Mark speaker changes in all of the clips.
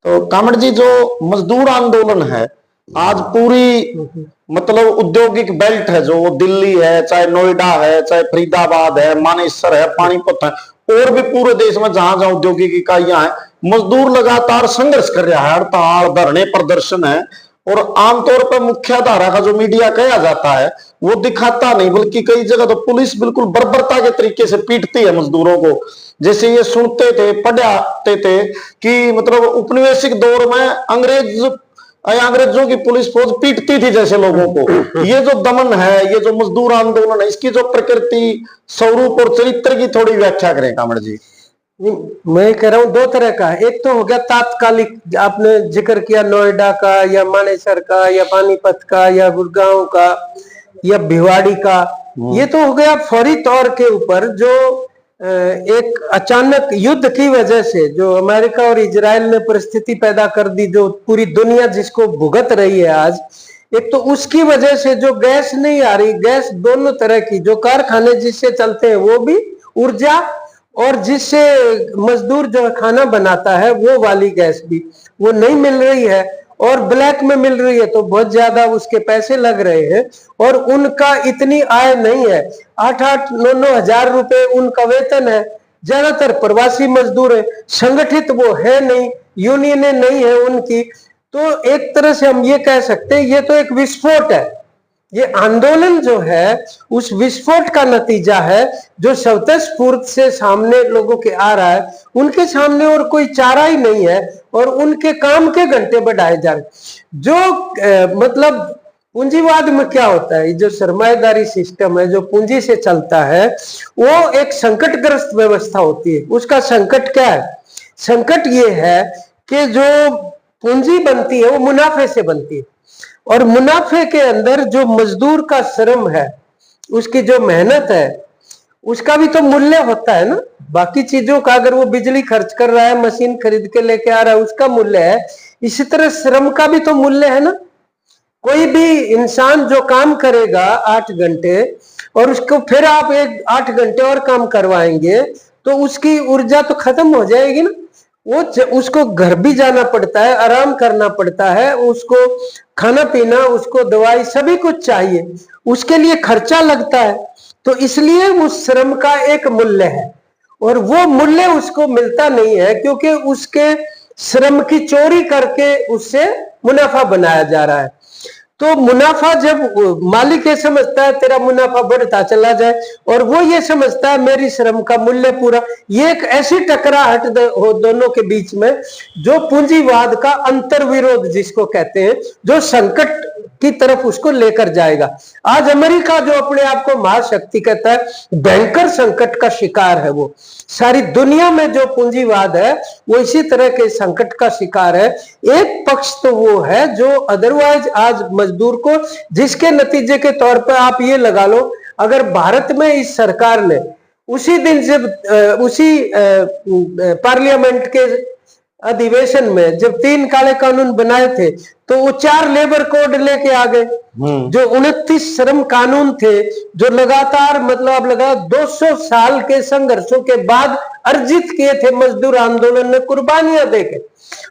Speaker 1: तो कामड़ जी, जो मजदूर आंदोलन है आज पूरी मतलब औद्योगिक बेल्ट है, जो वो दिल्ली है, चाहे नोएडा है, चाहे फरीदाबाद है, मानेसर है, पानीपत है, और भी पूरे देश में जहां जहां औद्योगिक इकाइयां हैं, मजदूर लगातार संघर्ष कर रहा है, हड़ताल, धरने, प्रदर्शन है। और आमतौर पर मुख्य धारा का जो मीडिया कहा जाता है वो दिखाता नहीं, बल्कि कई जगह तो पुलिस बिल्कुल बर्बरता के तरीके से पीटती है मजदूरों को। जैसे ये सुनते थे, पढ़ाते थे कि मतलब उपनिवेशिक दौर में अंग्रेजों की पुलिस फौज पीटती थी जैसे लोगों को। ये जो दमन है, ये जो मजदूर आंदोलन है, इसकी जो प्रकृति, स्वरूप और चरित्र की थोड़ी व्याख्या करें कामड़ जी।
Speaker 2: मैं कह रहा हूँ दो तरह का है। एक तो हो गया तात्कालिक, आपने जिक्र किया नोएडा का या मानेसर का या पानीपत का या गुड़गांव का या भिवाड़ी का। ये तो हो गया फौरी तौर के ऊपर, जो एक अचानक युद्ध की वजह से जो अमेरिका और इजराइल ने परिस्थिति पैदा कर दी, जो पूरी दुनिया जिसको भुगत रही है आज। एक तो उसकी वजह से जो गैस नहीं आ रही, गैस दोनों तरह की, जो कारखाने जिससे चलते हैं वो भी ऊर्जा, और जिससे मजदूर जो खाना बनाता है वो वाली गैस भी वो नहीं मिल रही है, और ब्लैक में मिल रही है तो बहुत ज्यादा उसके पैसे लग रहे हैं, और उनका इतनी आय नहीं है। 8-8, 9-9 हजार रुपए उनका वेतन है। ज्यादातर प्रवासी मजदूर है, संगठित वो है नहीं, यूनियनें नहीं है उनकी। तो एक तरह से हम ये कह सकते हैं ये तो एक विस्फोट है। ये आंदोलन जो है उस विस्फोट का नतीजा है, जो स्वतःस्फूर्त से सामने लोगों के आ रहा है। उनके सामने और कोई चारा ही नहीं है, और उनके काम के घंटे बढ़ाए जा रहे। जो मतलब पूंजीवाद में क्या होता है, जो सरमाएदारी सिस्टम है जो पूंजी से चलता है, वो एक संकटग्रस्त व्यवस्था होती है। उसका संकट क्या है? संकट ये है कि जो पूंजी बनती है वो मुनाफे से बनती है, और मुनाफे के अंदर जो मजदूर का श्रम है, उसकी जो मेहनत है, उसका भी तो मूल्य होता है ना। बाकी चीजों का, अगर वो बिजली खर्च कर रहा है, मशीन खरीद के लेके आ रहा है, उसका मूल्य है। इसी तरह श्रम का भी तो मूल्य है ना। कोई भी इंसान जो काम करेगा 8 घंटे, और उसको फिर आप 8 घंटे और काम करवाएंगे, तो उसकी ऊर्जा तो खत्म हो जाएगी ना। वो उसको घर भी जाना पड़ता है, आराम करना पड़ता है, उसको खाना पीना, उसको दवाई, सभी कुछ चाहिए, उसके लिए खर्चा लगता है। तो इसलिए उस श्रम का एक मूल्य है, और वो मूल्य उसको मिलता नहीं है, क्योंकि उसके श्रम की चोरी करके उससे मुनाफा बनाया जा रहा है। तो मुनाफा, जब मालिक ये समझता है तेरा मुनाफा बढ़ता चला जाए, और वो ये समझता है मेरी श्रम का मूल्य पूरा, ये एक ऐसी टकराहट हो दोनों के बीच में, जो पूंजीवाद का अंतर्विरोध जिसको कहते हैं, जो संकट की तरफ उसको लेकर जाएगा। आज अमेरिका जो अपने आप को महाशक्ति कहता है, भयंकर संकट का शिकार है। वो सारी दुनिया में जो पूंजीवाद है वो इसी तरह के संकट का शिकार है। एक पक्ष तो वो है जो अदरवाइज आज मजदूर को, जिसके नतीजे के तौर पर आप ये लगा लो, अगर भारत में इस सरकार ने उसी दिन जब उसी पार्लियामेंट के अधिवेशन में जब 3 काले कानून बनाए थे, तो वो 4 लेबर कोड लेके आ गए। जो 29 श्रम कानून थे, जो लगातार मतलब लगा 200 साल के संघर्षों के बाद अर्जित किए थे मजदूर आंदोलन ने कुर्बानियां देके,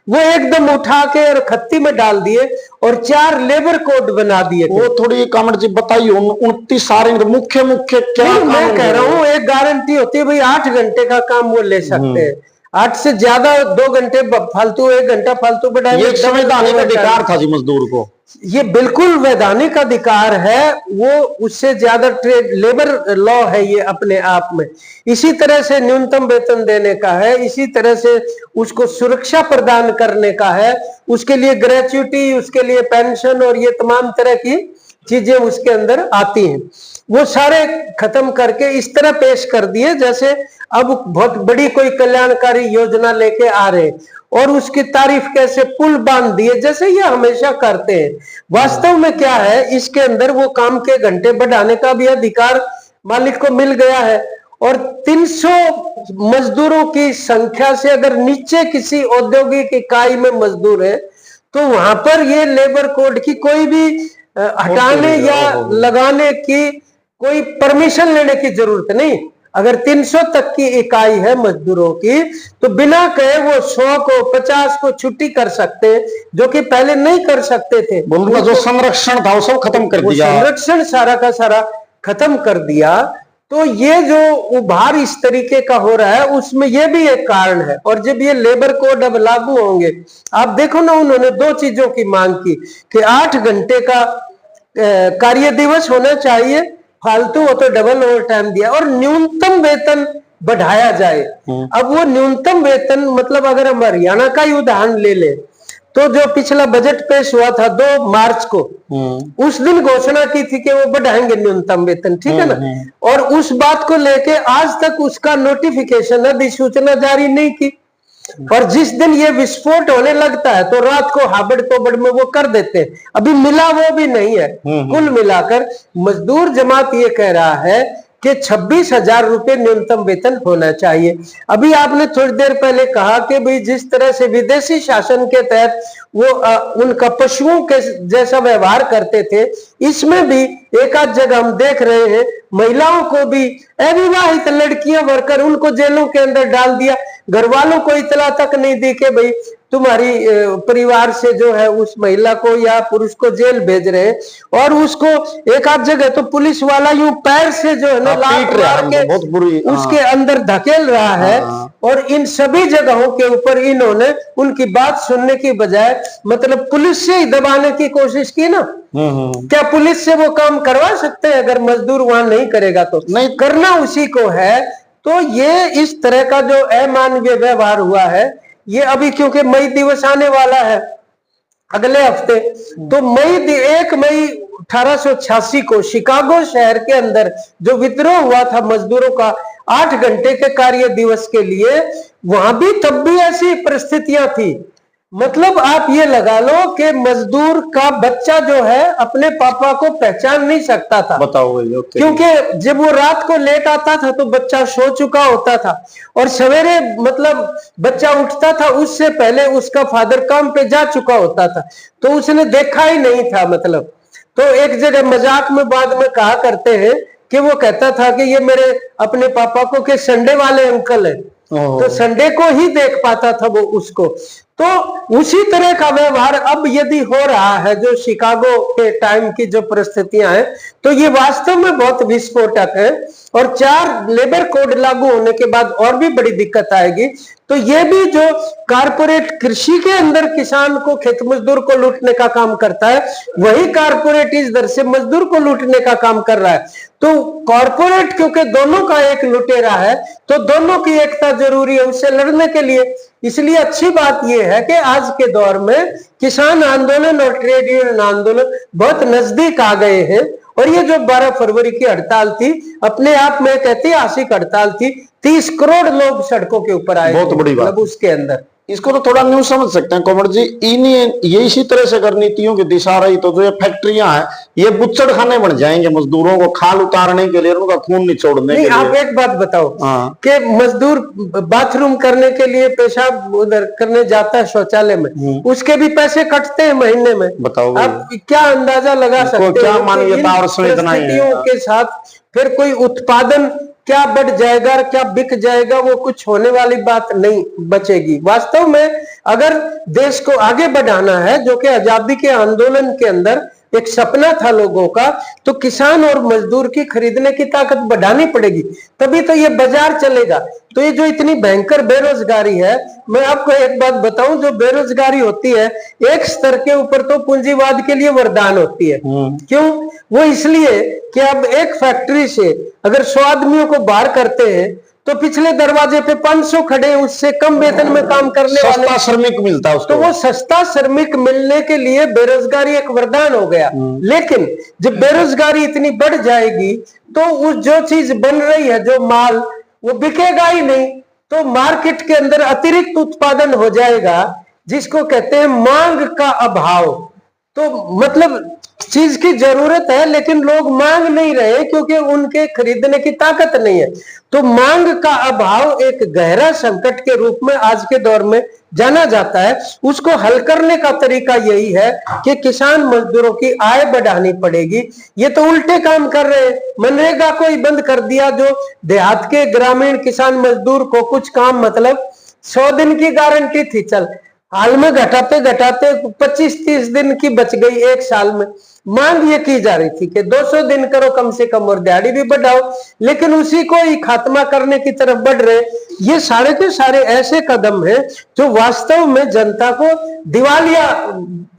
Speaker 2: वो एकदम उठा के और खत्ती में डाल दिए और 4 लेबर कोड बना दिए।
Speaker 1: वो थोड़ी कामड़ जी बताइए, 29 सारे मुख्य क्या?
Speaker 2: मैं कह रहा हूँ एक गारंटी होती है भाई, 8 घंटे का काम वो ले सकते हैं। 8 से ज्यादा 2 घंटे फालतू, 1 घंटा फालतू बढ़ाए,
Speaker 1: ये संवैधानिक अधिकार था जी मजदूर को।
Speaker 2: ये बिल्कुल वैधानिक अधिकार है। वो उससे ज्यादा ट्रेड लेबर लॉ है ये अपने आप में। इसी तरह से न्यूनतम वेतन देने का है, इसी तरह से उसको सुरक्षा प्रदान करने का है, उसके लिए ग्रेच्युटी, उसके लिए पेंशन, और ये तमाम तरह की चीजें उसके अंदर आती हैं। वो सारे खत्म करके इस तरह पेश कर दिए जैसे अब बहुत बड़ी कोई कल्याणकारी योजना लेके आ रहे, और उसकी तारीफ कैसे पुल बांध दिए जैसे ये हमेशा करते हैं। वास्तव में क्या है, इसके अंदर वो काम के घंटे बढ़ाने का भी अधिकार मालिक को मिल गया है, और 300 मजदूरों की संख्या से अगर नीचे किसी औद्योगिक इकाई में मजदूर है, तो वहां पर ये लेबर कोड की कोई भी हटाने या लगाने की कोई परमिशन लेने की जरूरत नहीं। अगर 300 तक की इकाई है मजदूरों की, तो बिना कहे वो 100 को 50 को छुट्टी कर सकते, जो कि पहले नहीं कर सकते थे।
Speaker 1: उनका जो संरक्षण था वो सब खत्म कर दिया,
Speaker 2: संरक्षण सारा का सारा खत्म कर दिया। तो ये जो उभार इस तरीके का हो रहा है, उसमें ये भी एक कारण है। और जब ये लेबर कोड अब लागू होंगे, आप देखो ना, उन्होंने 2 चीजों की मांग की कि 8 घंटे का कार्य दिवस होना चाहिए, फालतू हो तो डबल ओवर टाइम दिया, और न्यूनतम वेतन बढ़ाया जाए। अब वो न्यूनतम वेतन, मतलब अगर हम हरियाणा का ही उदाहरण ले ले, तो जो पिछला बजट पेश हुआ था 2 मार्च को, उस दिन घोषणा की थी कि वो बढ़ाएंगे न्यूनतम वेतन, ठीक है ना। और उस बात को लेके आज तक उसका नोटिफिकेशन, अधिसूचना जारी नहीं की। और जिस दिन ये विस्फोट होने लगता है तो रात को हाबड़ तोबड़ में वो कर देते हैं। अभी मिला वो भी नहीं है। कुल मिलाकर मजदूर जमात ये कह रहा है कि 26,000 रुपए न्यूनतम वेतन होना चाहिए। अभी आपने थोड़ी देर पहले कहा कि भाई जिस तरह से विदेशी शासन के तहत वो उनका पशुओं के जैसा व्यवहार करते थे, इसमें भी एक आध जगह हम देख रहे हैं महिलाओं को भी, अविवाहित लड़कियां वर्कर, उनको जेलों के अंदर डाल दिया। घर वालों को इतला तक नहीं दी कि भाई तुम्हारी परिवार से जो है उस महिला को या पुरुष को जेल भेज रहे हैं। और उसको एक आध जगह तो पुलिस वाला यूं पैर से जो है ना लात मार के बहुत बुरी उसके अंदर धकेल रहा है। और इन सभी जगहों के ऊपर इन्होंने उनकी बात सुनने की बजाय मतलब पुलिस से ही दबाने की कोशिश की ना। क्या पुलिस से वो काम करवा सकते हैं? अगर मजदूर वहां नहीं करेगा तो नहीं, करना उसी को है। तो ये इस तरह का जो अमानवीय व्यवहार हुआ है, ये अभी क्योंकि मई दिवस आने वाला है अगले हफ्ते, तो 1 मई 1886 को शिकागो शहर के अंदर जो विद्रोह हुआ था मजदूरों का 8 घंटे के कार्य दिवस के लिए, वहां भी तब भी ऐसी परिस्थितियां थी। मतलब आप ये लगा लो कि मजदूर का बच्चा जो है अपने पापा को पहचान नहीं सकता था।
Speaker 1: बताओ
Speaker 2: क्योंकि जब वो रात को लेट आता था तो बच्चा सो चुका होता था, और सवेरे मतलब बच्चा उठता था उससे पहले उसका फादर काम पे जा चुका होता था, तो उसने देखा ही नहीं था। मतलब तो एक जगह मजाक में बाद में कहा करते हैं कि वो कहता था कि ये मेरे अपने पापा को के संडे वाले अंकल है, तो संडे को ही देख पाता था वो उसको। तो उसी तरह का व्यवहार अब यदि हो रहा है, जो शिकागो के टाइम की जो परिस्थितियां हैं, तो ये वास्तव में बहुत विस्फोटक है। और 4 लेबर कोड लागू होने के बाद और भी बड़ी दिक्कत आएगी। तो ये भी जो कारपोरेट कृषि के अंदर किसान को, खेत मजदूर को लूटने का काम करता है, वही कारपोरेट इस दर से मजदूर को लूटने का काम कर रहा है। तो कॉरपोरेट क्योंकि दोनों का एक लुटेरा है, तो दोनों की एकता जरूरी है उससे लड़ने के लिए। इसलिए अच्छी बात यह है कि आज के दौर में किसान आंदोलन और ट्रेड यूनियन आंदोलन बहुत नजदीक आ गए हैं। और ये जो 12 फरवरी की हड़ताल थी, अपने आप में एक ऐतिहासिक हड़ताल थी। 30 करोड़ लोग सड़कों के ऊपर आए,
Speaker 1: बहुत बड़ी बात।
Speaker 2: उसके अंदर
Speaker 1: इसको तो थोड़ा न्यू समझ सकते हैं कोमर जी। ये इसी तरह से अगर नीतियों की दिशा रही तो जो ये फैक्ट्रियां हैं ये बुच्चड़ खाने बन जाएंगे मजदूरों को खाल उतारने के लिए, उनका खून निचोड़ने के लिए।
Speaker 2: आप एक बात बताओ कि मजदूर बाथरूम करने के लिए पेशाब उधर करने जाता है शौचालय में, उसके भी पैसे कटते हैं महीने में।
Speaker 1: बताओ
Speaker 2: आप क्या अंदाजा लगा सकते हैं
Speaker 1: क्या मानवीयता और संवेदनाएं
Speaker 2: के साथ फिर कोई उत्पादन क्या बढ़ जाएगा, क्या बिक जाएगा, वो कुछ होने वाली बात नहीं बचेगी। वास्तव में अगर देश को आगे बढ़ाना है, जो कि आजादी के आंदोलन के अंदर एक सपना था लोगों का, तो किसान और मजदूर की खरीदने की ताकत बढ़ानी पड़ेगी, तभी तो ये बाजार चलेगा। तो ये जो इतनी भयंकर बेरोजगारी है, मैं आपको एक बात बताऊं, जो बेरोजगारी होती है एक स्तर के ऊपर तो पूंजीवाद के लिए वरदान होती है। क्यों? वो इसलिए कि अब एक फैक्ट्री से अगर 100 आदमियों को बाहर करते हैं तो पिछले दरवाजे पे 500 खड़े, उससे कम वेतन में काम करने वाले,
Speaker 1: सस्ता श्रमिक मिलता है उसको।
Speaker 2: तो वो सस्ता श्रमिक मिलने के लिए बेरोजगारी एक वरदान हो गया। लेकिन जब बेरोजगारी इतनी बढ़ जाएगी तो उस जो चीज बन रही है, जो माल, वो बिकेगा ही नहीं। तो मार्केट के अंदर अतिरिक्त उत्पादन हो जाएगा, जिसको कहते हैं मांग का अभाव। तो मतलब चीज की जरूरत है, लेकिन लोग मांग नहीं रहे क्योंकि उनके खरीदने की ताकत नहीं है। तो मांग का अभाव एक गहरा संकट के रूप में आज के दौर में जाना जाता है। उसको हल करने का तरीका यही है कि किसान मजदूरों की आय बढ़ानी पड़ेगी। ये तो उल्टे काम कर रहे हैं। मनरेगा को ही बंद कर दिया, जो देहात के ग्रामीण किसान मजदूर को कुछ काम मतलब 100 दिन की गारंटी थी, चल हाल में घटाते घटाते 25-30 दिन की बच गई एक साल में। मांग ये की जा रही थी कि 200 दिन करो कम से कम और दिहाड़ी भी बढ़ाओ, लेकिन उसी को ही खात्मा करने की तरफ बढ़ रहे। ये सारे के सारे ऐसे कदम हैं जो वास्तव में जनता को दिवालिया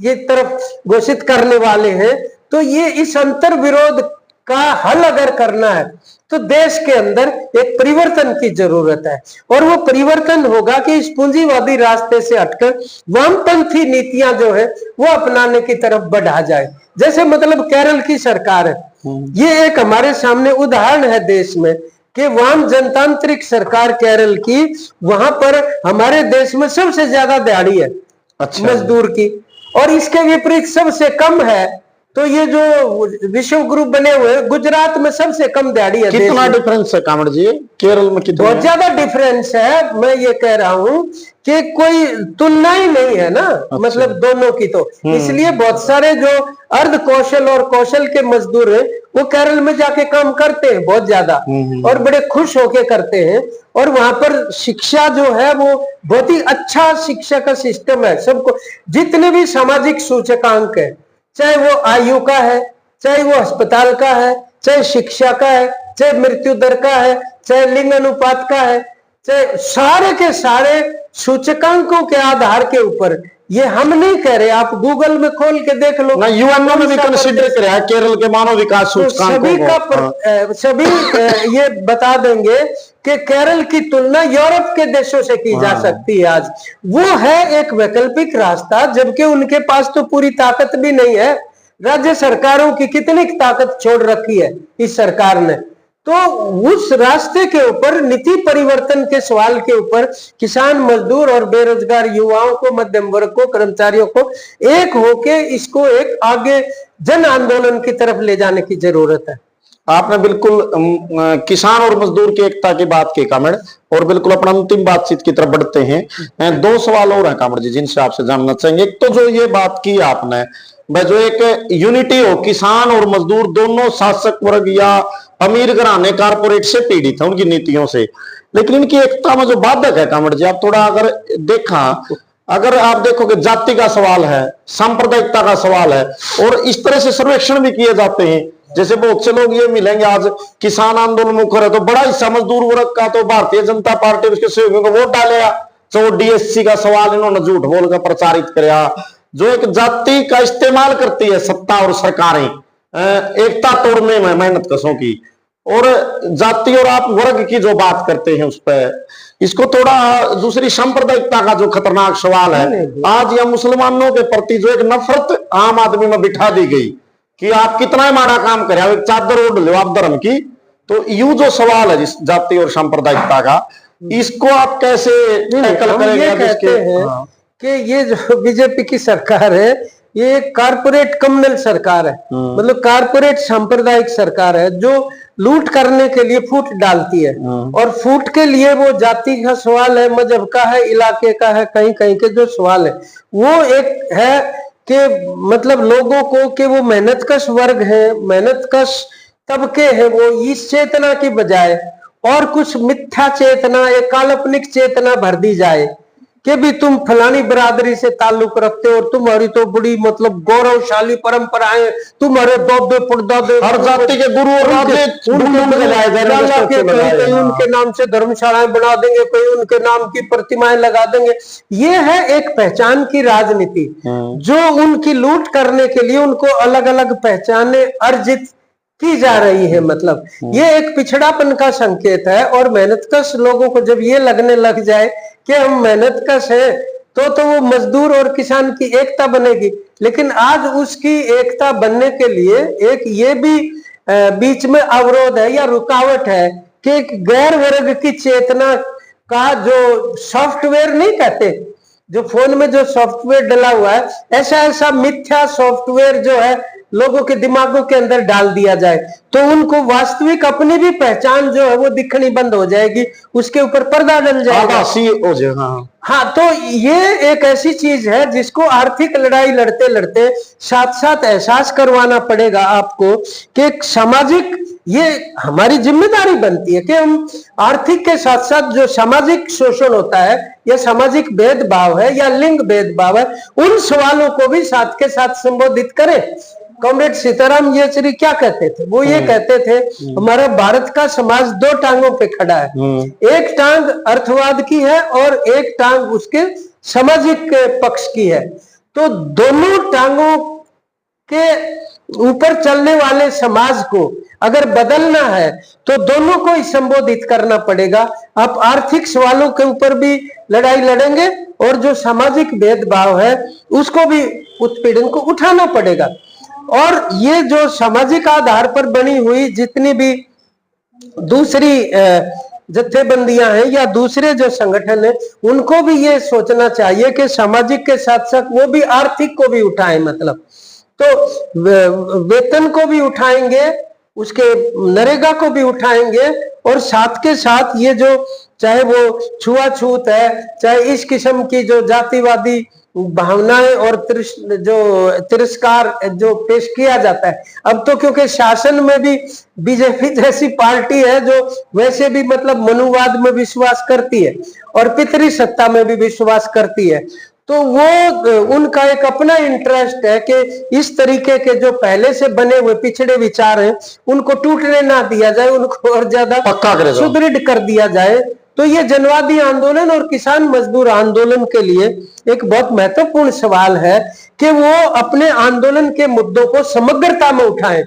Speaker 2: ये तरफ घोषित करने वाले हैं। तो ये इस अंतर विरोध का हल अगर करना है तो देश के अंदर एक परिवर्तन की जरूरत है, और वो परिवर्तन होगा कि इस पूंजीवादी रास्ते से हटकर वामपंथी नीतियां जो है वो अपनाने की तरफ बढ़ा जाए। जैसे मतलब केरल की सरकार है, ये एक हमारे सामने उदाहरण है देश में कि वाम जनतांत्रिक सरकार केरल की, वहां पर हमारे देश में सबसे ज्यादा दिहाड़ी है मजदूर की, और इसके विपरीत सबसे कम है तो ये जो विश्व ग्रुप बने हुए गुजरात में सबसे कम दिहाड़ी है।
Speaker 1: कितना डिफरेंस है कामड़ जी केरल में? कितना?
Speaker 2: बहुत ज्यादा डिफरेंस है। मैं ये कह रहा हूँ कि कोई तुलना ही नहीं है ना। अच्छा। मतलब दोनों की तो इसलिए बहुत सारे जो अर्ध कौशल और कौशल के मजदूर हैं वो केरल में जाके काम करते हैं बहुत ज्यादा, और बड़े खुश होके करते हैं। और वहां पर शिक्षा जो है वो बहुत ही अच्छा शिक्षा का सिस्टम है। सबको जितने भी सामाजिक सूचकांक है, चाहे वो आयु का है, चाहे वो अस्पताल का है, चाहे शिक्षा का है, चाहे मृत्यु दर का है, चाहे लिंग अनुपात का है, चाहे सारे के सारे सूचकांकों के आधार के ऊपर, ये हम नहीं कह रहे, आप गूगल में खोल के देख लो,
Speaker 1: यूएनओ में भी कंसीडर किया है केरल के मानव विकास सूचकांकों को।
Speaker 2: सभी ये बता देंगे कि केरल की तुलना यूरोप के देशों से की जा सकती है आज। वो है एक वैकल्पिक रास्ता, जबकि उनके पास तो पूरी ताकत भी नहीं है। राज्य सरकारों की कितनी ताकत छोड़ रखी है इस सरकार ने। तो उस रास्ते के ऊपर, नीति परिवर्तन के सवाल के ऊपर किसान मजदूर और बेरोजगार युवाओं को, मध्यम वर्ग को, कर्मचारियों को एक होके इसको एक आगे जन आंदोलन की तरफ ले जाने की जरूरत है।
Speaker 1: आपने बिल्कुल किसान और मजदूर की एकता की बात की कामड़, और बिल्कुल अपना अंतिम बातचीत की तरफ बढ़ते हैं। 2 सवाल और हैं कामड़ जी जिनसे आपसे जानना चाहेंगे। एक तो जो ये बात की आपने, जो एक यूनिटी हो, किसान और मजदूर दोनों शासक वर्ग या अमीर घराने कारपोरेट से पीड़ित है उनकी नीतियों से, लेकिन इनकी एकता में जो बाधक है कामड़ जी, आप थोड़ा अगर देखा, अगर आप देखोगे जाति का सवाल है, सांप्रदायिकता का सवाल है, और इस तरह से सर्वेक्षण भी किए जाते हैं। जैसे बहुत से लोग ये मिलेंगे आज किसान आंदोलन मुखर है तो बड़ा हिस्सा मजदूर वर्ग का तो भारतीय जनता पार्टी उसके सहयोगियों को वोट डालेगा, तो डीएससी का सवाल इन्होंने झूठ बोलकर प्रचारित किया। जो एक जाति का इस्तेमाल करती है सत्ता और सरकारें एकता तोड़ने में मेहनतकशों की, और जाति और आप वर्ग की जो बात करते हैं उस पर, इसको थोड़ा दूसरी सांप्रदायिकता का जो खतरनाक सवाल है आज, या मुसलमानों के प्रति जो एक नफरत आम आदमी में बिठा दी गई कि आप कितना माड़ा काम करें, एक चादर ओढ़ लो आप धर्म की। तो यू जो सवाल है जिस जाति और सांप्रदायिकता का, इसको आप कैसे टैकल करेंगे?
Speaker 2: कहते हैं कि ये जो बीजेपी की सरकार है ये कारपोरेट कम्युनल सरकार है, मतलब कारपोरेट सांप्रदायिक सरकार है जो लूट करने के लिए फूट डालती है। और फूट के लिए वो जाति का सवाल है, मजहब का है, इलाके का है, कहीं कहीं के जो सवाल है वो एक है कि मतलब लोगों को कि वो मेहनतकश वर्ग है, मेहनतकश तबके हैं, वो इस चेतना की बजाय और कुछ मिथ्या चेतना, एक काल्पनिक चेतना भर दी जाए कि भी तुम फलानी बरादरी से ताल्लुक रखते हो और तुम्हारी तो बड़ी मतलब गौरवशाली परंपराएं, तुम्हारे दादे परदादे,
Speaker 1: हर जाति के गुरु और
Speaker 2: उनके नाम से धर्मशालाएं बना देंगे, कोई उनके नाम की प्रतिमाएं लगा देंगे। ये है एक पहचान की राजनीति जो उनकी लूट करने के लिए उनको अलग अलग पहचाने अर्जित की जा रही है। मतलब ये एक पिछड़ापन का संकेत है, और मेहनतकश लोगों को जब ये लगने लग जाए कि हम मेहनतकश है तो वो मजदूर और किसान की एकता बनेगी। लेकिन आज उसकी एकता बनने के लिए एक ये भी बीच में अवरोध है या रुकावट है कि गैर वर्ग की चेतना का जो सॉफ्टवेयर नहीं कहते, जो फोन में जो सॉफ्टवेयर डला हुआ है, ऐसा मिथ्या सॉफ्टवेयर जो है लोगों के दिमागों के अंदर डाल दिया जाए तो उनको वास्तविक अपनी भी पहचान जो है वो दिखनी बंद हो जाएगी, उसके ऊपर पर्दा डल जाएगा।
Speaker 1: आभासी हो जाए। हाँ
Speaker 2: हाँ, तो ये एक ऐसी चीज है जिसको आर्थिक लड़ाई लड़ते लड़ते साथ साथ एहसास करवाना पड़ेगा आपको कि एक सामाजिक, ये हमारी जिम्मेदारी बनती है कि हम आर्थिक के साथ साथ जो सामाजिक शोषण होता है या सामाजिक भेदभाव है या लिंग भेदभाव है, उन सवालों को भी साथ के साथ संबोधित करें। कॉमरेड सीताराम येचुरी क्या कहते थे? वो ये कहते थे हमारा भारत का समाज दो टांगों पे खड़ा है, एक टांग अर्थवाद की है और एक टांग उसके सामाजिक पक्ष की है। तो दोनों टांगों के ऊपर चलने वाले समाज को अगर बदलना है तो दोनों को ही संबोधित करना पड़ेगा। आप आर्थिक सवालों के ऊपर भी लड़ाई लड़ेंगे और जो सामाजिक भेदभाव है उसको भी, उत्पीड़न को उठाना पड़ेगा। और ये जो सामाजिक आधार पर बनी हुई जितनी भी दूसरी जत्थेबंदियां हैं या दूसरे जो संगठन है, उनको भी ये सोचना चाहिए कि सामाजिक के साथ साथ वो भी आर्थिक को भी उठाएं। मतलब तो वेतन को भी उठाएंगे, उसके नरेगा को भी उठाएंगे और साथ के साथ ये जो चाहे वो छुआछूत है, चाहे इस किस्म की जो जातिवादी भावनाएं और जो तिरस्कार जो पेश किया जाता है, अब तो क्योंकि शासन में भी बीजेपी जैसी पार्टी है जो वैसे भी मतलब मनुवाद में विश्वास करती है और पितरी सत्ता में भी विश्वास करती है, तो वो उनका एक अपना इंटरेस्ट है कि इस तरीके के जो पहले से बने हुए पिछड़े विचार हैं उनको टूटने ना दिया जाए, उनको और ज्यादा सुदृढ़ कर दिया जाए। तो ये जनवादी आंदोलन और किसान मजदूर आंदोलन के लिए एक बहुत महत्वपूर्ण सवाल है कि वो अपने आंदोलन के मुद्दों को समग्रता में उठाएं।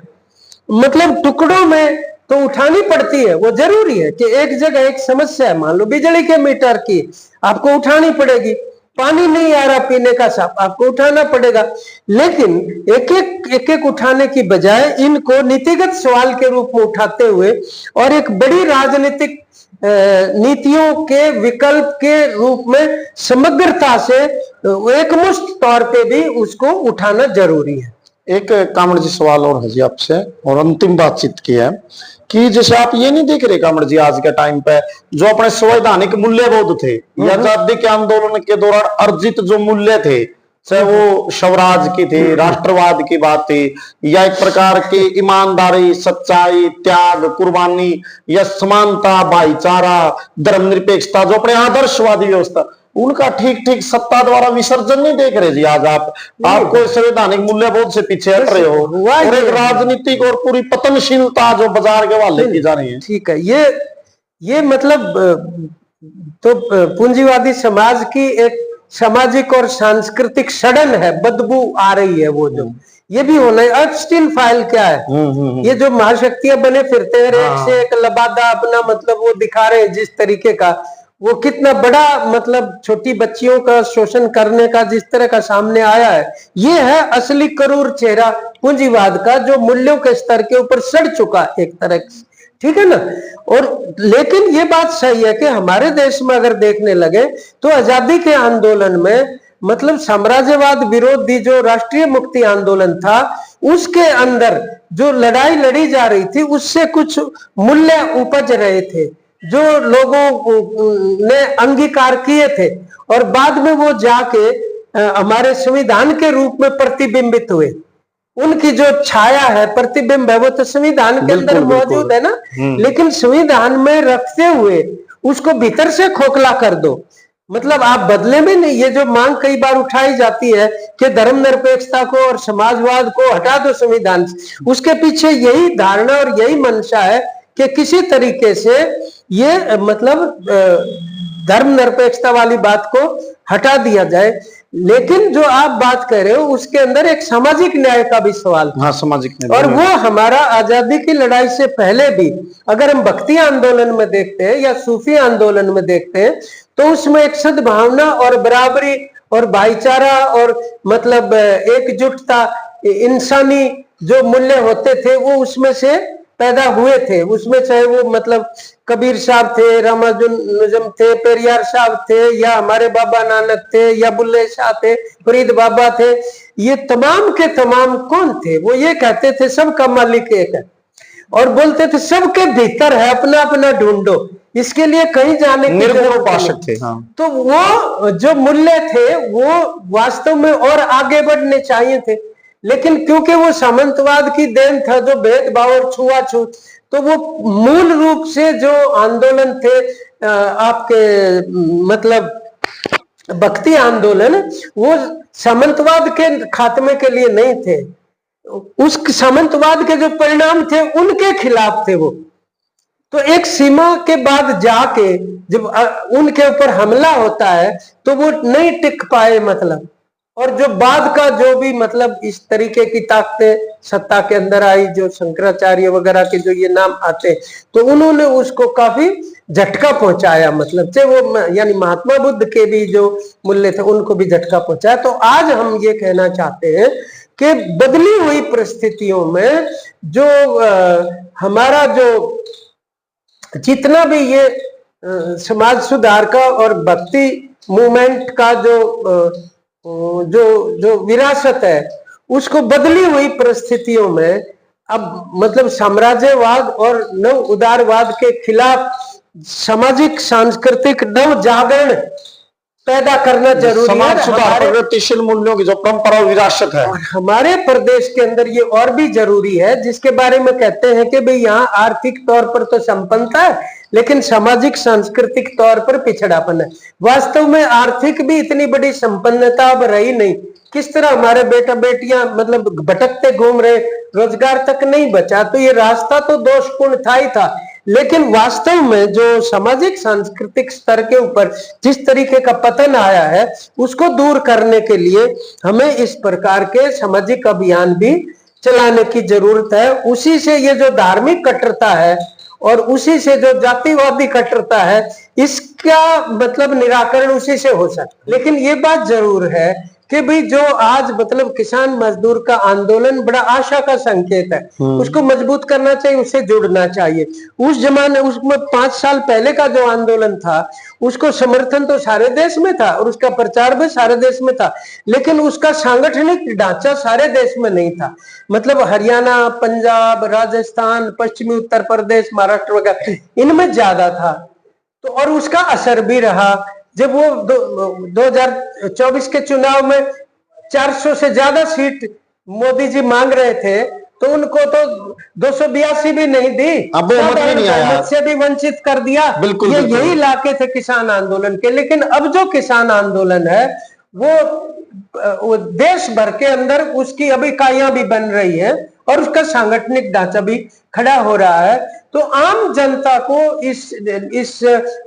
Speaker 2: मतलब टुकड़ों में तो उठानी पड़ती है, वो जरूरी है कि एक जगह एक समस्या है, मान लो बिजली के मीटर की, आपको उठानी पड़ेगी। पानी नहीं आ रहा पीने का साफ, आपको उठाना पड़ेगा। लेकिन एक एक उठाने की बजाय इनको नीतिगत सवाल के रूप में उठाते हुए और एक बड़ी राजनीतिक नीतियों के विकल्प के रूप में समग्रता से एकमुश्त तौर पे भी उसको उठाना जरूरी है।
Speaker 1: एक कामड़ जी सवाल और है जी आपसे, और अंतिम बातचीत की है कि जैसे आप ये नहीं देख रहे कामड़ जी आज के टाइम पे जो अपने संवैधानिक मूल्यबोध थे या आजादी के आंदोलन के दौरान अर्जित जो मूल्य थे, चाहे वो स्वराज की थी, राष्ट्रवाद की बात थी, या एक प्रकार की ईमानदारी, सच्चाई, त्याग, कुर्बानी या समानता, भाईचारा, धर्मनिरपेक्षता, जो अपने आदर्शवादी व्यवस्था, उनका ठीक ठीक सत्ता द्वारा विसर्जन नहीं देख रहे जी। आज आपको संवैधानिक मूल्यबोध से पीछे हट रहे हो और एक राजनीतिक और पूरी पतनशीलता जो बाजार के हवाले की जा रही है।
Speaker 2: ठीक है, ये मतलब तो पूंजीवादी समाज की एक सामाजिक और सांस्कृतिक सड़न है, बदबू आ रही है वो जो ये भी होना है। एप्स्टीन फाइल क्या है? ये जो महाशक्तियां बने फिरते हैं, एक से एक लबादा अपना मतलब वो दिखा रहे हैं जिस तरीके का, वो कितना बड़ा मतलब छोटी बच्चियों का शोषण करने का जिस तरह का सामने आया है, ये है असली करूर चेहरा पूंजीवाद का जो मूल्यों के स्तर के ऊपर सड़ चुका एक तरह से, ठीक है ना। और लेकिन ये बात सही है कि हमारे देश में अगर देखने लगे तो आजादी के आंदोलन में मतलब साम्राज्यवाद विरोधी जो राष्ट्रीय मुक्ति आंदोलन था उसके अंदर जो लड़ाई लड़ी जा रही थी उससे कुछ मूल्य उपज रहे थे जो लोगों ने अंगीकार किए थे और बाद में वो जाके हमारे संविधान के रूप में प्रतिबिंबित हुए। उनकी जो छाया है, प्रतिबिंब है, वो तो संविधान के अंदर मौजूद है ना, लेकिन संविधान में रखते हुए उसको भीतर से खोखला कर दो। मतलब आप बदले में नहीं, ये जो मांग कई बार उठाई जाती है कि धर्मनिरपेक्षता को और समाजवाद को हटा दो संविधान से, उसके पीछे यही धारणा और यही मंशा है कि किसी तरीके से ये मतलब धर्मनिरपेक्षता वाली बात को हटा दिया जाए। लेकिन जो आप बात कर रहे हो उसके अंदर एक सामाजिक न्याय का भी सवाल,
Speaker 1: हाँ, सामाजिक न्याय,
Speaker 2: और वो हमारा आजादी की लड़ाई से पहले भी अगर हम भक्ति आंदोलन में देखते हैं या सूफी आंदोलन में देखते हैं तो उसमें एक सद्भावना और बराबरी और भाईचारा और मतलब एकजुटता, इंसानी जो मूल्य होते थे वो उसमें से पैदा हुए थे, उसमें चाहे वो मतलब कबीर साहब थे, रामानुजम थे, पेरियार साहब थे, या हमारे बाबा नानक थे, या बुल्ले शाह थे, फरीद बाबा थे, ये तमाम के तमाम कौन थे? वो ये कहते थे सबका मालिक एक है, और बोलते थे सबके भीतर है, अपना अपना ढूंढो, इसके लिए कहीं जाने की
Speaker 1: निर्गुण उपासक थे। हाँ।
Speaker 2: तो वो जो मूल्य थे वो वास्तव में और आगे बढ़ने चाहिए थे, लेकिन क्योंकि वो सामंतवाद की देन था, जो भेदभाव और छुआछूत, तो वो मूल रूप से जो आंदोलन थे आपके मतलब भक्ति आंदोलन, वो सामंतवाद के खात्मे के लिए नहीं थे, उस सामंतवाद के जो परिणाम थे उनके खिलाफ थे वो। तो एक सीमा के बाद जाके जब उनके ऊपर हमला होता है तो वो नहीं टिक पाए मतलब, और जो बाद का जो भी मतलब इस तरीके की ताकतें सत्ता के अंदर आई, जो शंकराचार्य वगैरह के जो ये नाम आते, तो उन्होंने उसको काफी झटका पहुंचाया, मतलब चाहे वो यानी महात्मा बुद्ध के भी जो मूल्य थे उनको भी झटका पहुंचाया। तो आज हम ये कहना चाहते हैं कि बदली हुई परिस्थितियों में जो हमारा जो जितना भी ये समाज सुधार का और भक्ति मूवमेंट का जो विरासत है, उसको बदली हुई परिस्थितियों में अब मतलब साम्राज्यवाद और नव उदारवाद के खिलाफ सामाजिक सांस्कृतिक नव जागरण पैदा करना जरूरी है।
Speaker 1: समाज सुधार, प्रगतिशील मूल्यों की जो परंपरा और विरासत है,
Speaker 2: और हमारे प्रदेश के अंदर ये और भी जरूरी है, जिसके बारे में कहते हैं कि भाई यहाँ आर्थिक तौर पर तो संपन्नता है, लेकिन सामाजिक सांस्कृतिक तौर पर पिछड़ापन है। वास्तव में आर्थिक भी इतनी बड़ी संपन्नता अब रही नहीं, किस तरह हमारे बेटा बेटियां मतलब भटकते घूम रहे, रोजगार तक नहीं बचा, तो ये रास्ता तो दोषपूर्ण था ही था, लेकिन वास्तव में जो सामाजिक सांस्कृतिक स्तर के ऊपर जिस तरीके का पतन आया है, उसको दूर करने के लिए हमें इस प्रकार के सामाजिक अभियान भी चलाने की जरूरत है। उसी से ये जो धार्मिक कट्टरता है और उसी से जो जातिवादी कट्टरता है, इसका मतलब निराकरण उसी से हो सकता है। लेकिन ये बात जरूर है कि भाई जो आज मतलब किसान मजदूर का आंदोलन बड़ा आशा का संकेत है, उसको मजबूत करना चाहिए, उससे जुड़ना चाहिए। उस जमाने उसमें 5 साल पहले का जो आंदोलन था, उसको समर्थन तो सारे देश में था और उसका प्रचार भी सारे देश में था, लेकिन उसका सांगठनिक ढांचा सारे देश में नहीं था। मतलब हरियाणा, पंजाब, राजस्थान, पश्चिमी उत्तर प्रदेश, महाराष्ट्र वगैरह इनमें ज्यादा था। तो और उसका असर भी रहा। जब वो 2024 के चुनाव में 400 से ज्यादा सीट मोदी जी मांग रहे थे, तो उनको तो 282 भी नहीं दी,
Speaker 1: अब नहीं आया,
Speaker 2: से भी वंचित कर दिया।
Speaker 1: बिल्कुल,
Speaker 2: ये यही इलाके थे किसान आंदोलन के। लेकिन अब जो किसान आंदोलन है वो देश भर के अंदर उसकी अब इकाइयां भी बन रही है और उसका सांगठनिक ढांचा भी खड़ा हो रहा है। तो आम जनता को इस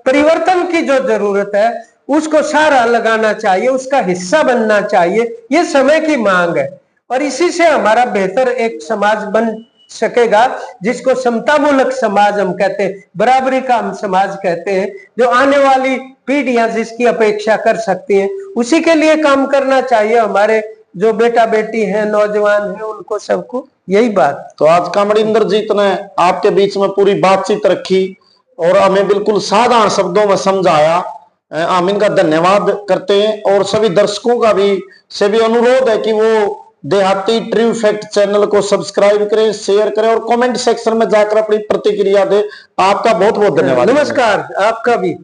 Speaker 2: परिवर्तन की जो जरूरत है उसको सहारा लगाना चाहिए, उसका हिस्सा बनना चाहिए, ये समय की मांग है। और इसी से हमारा बेहतर एक समाज बन सकेगा, जिसको समतामूलक समाज हम कहते हैं, बराबरी का हम समाज कहते हैं, जो आने वाली पीढ़ियां जिसकी अपेक्षा कर सकती हैं। उसी के लिए काम करना चाहिए हमारे जो बेटा बेटी हैं, नौजवान हैं, उनको सबको यही बात।
Speaker 1: तो आज कामड़िंदर जी ने आपके बीच में पूरी बातचीत रखी और हमें बिल्कुल साधारण शब्दों में समझाया। हम इनका धन्यवाद करते हैं और सभी दर्शकों का भी से भी अनुरोध है कि वो देहाती ट्रू फैक्ट चैनल को सब्सक्राइब करें, शेयर करें और कमेंट सेक्शन में जाकर अपनी प्रतिक्रिया दें। आपका बहुत बहुत धन्यवाद।
Speaker 2: नमस्कार, आपका भी।